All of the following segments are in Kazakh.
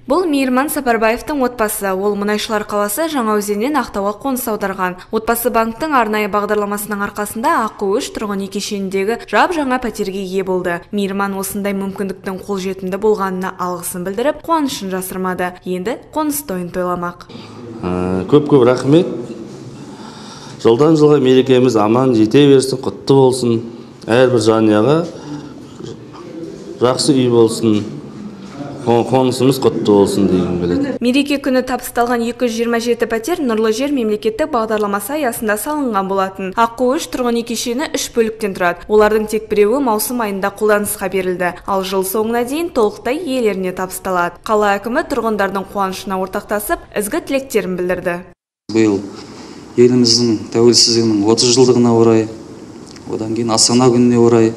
Бұл Мейірман Сапарбаевтың отбасы. Ол Мұнайшылар қаласы Жаңаөзеннен Ақтауға қоныс аударған. Отбасы банктың арнайы бағдарламасының арқасында Аққу-3 тұрғын үй кешеніндегі жап-жаңа пәтерге ие болды. Мейірман осындай мүмкіндіктің қолжетімді болғанына алғысын білдіріп, қуанышын жасырмады. Енді қоныс тойын тойламақ. Көп рахмет. Жылдан жылға мерекеміз аман жете берсін, құтты болсын. Әрбір жанұяға жақсы үй болсын. Қонысымыз құтты болсын деген келеді. Мереке күні табысталған 227 пәтер Нұрлы жер мемлекеттік бағдарламасы аясында салынған болатын. Аққу-3 тұрғын үй кешені 3 бөліктен тұрады. Олардың тек біреуі маусым айында қолданысқа берілді. Ал жыл соңына дейін толықтай иелеріне табысталады. Қала әкімі тұрғындардың қуанышына ортақтасып, ізгі тілектерін білдірді. Биыл еліміздің тәуелсіздігінің 30 жылдығына орай, одан кейін Астана күніне орай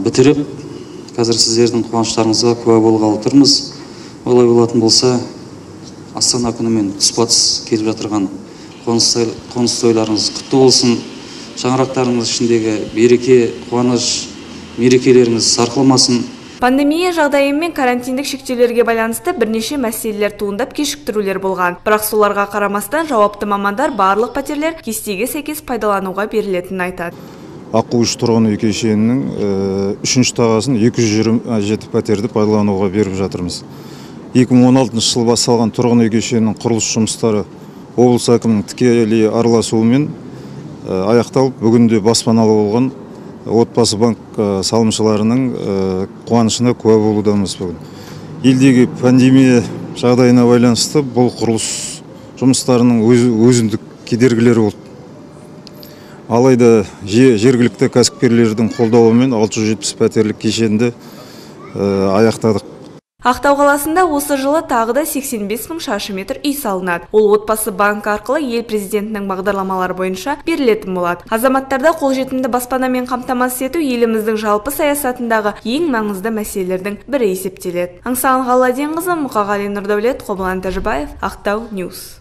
бітіріп, қазір сіздердің қуаныштарыңызға куә болғалы тұрмыз. Олай болатын болса, Астана күнімен тұспа-тұс келіп жатырған қоныс тойларыңыз құтты болсын. Шаңырақтарыңыз ішіндегі береке, қуаныш, мерекелеріңіз сарқылмасын. Пандемия жағдайы мен карантиндік шектеулерге байланысты бірнеше мәселелер туындап кешіктірулер болған. Бірақ соларға қарамастан жауапты мамандар барлық пәтерлер кестеге сәйкес пайдалануға берілетінін айтады. Аққу-3 тұрғын үй кешенінің 3-ші тағасын 227 пәтерді пайдалануға беріп жатырмыз. 2016 жыл басталған тұрғын үй кешенінің құрылыс жұмыстары облыс әкімінің тікелей араласуымен аяқталып, бүгінде баспаналы болған отбасы банк салымшыларының қуанышына куә болудамыз бүгін. Елдегі пандемия жағдайына байланысты бұл құрылыс жұмыстарының өзіндік кедергілері болды. Алайда жергілікті кәсіпкерлердің қолдауымен 670 пәтерлік кешенді аяқтадық. Ақтау қаласында осы жылы тағы да 85 мың шаршы метр үй салынады. Ол отбасы банк арқылы ел президентінің бағдарламалары бойынша берілетін болады. Азаматтарда қолжетімді баспанамен қамтамасыз ету еліміздің жалпы саясатындағы ең маңызды мәселелердің бірі есептеледі. Аңсаған Ғаладенқызы, Мұқағали Нұрдәулет, Қобылан Тәжібаев, Ақтау Ньюс.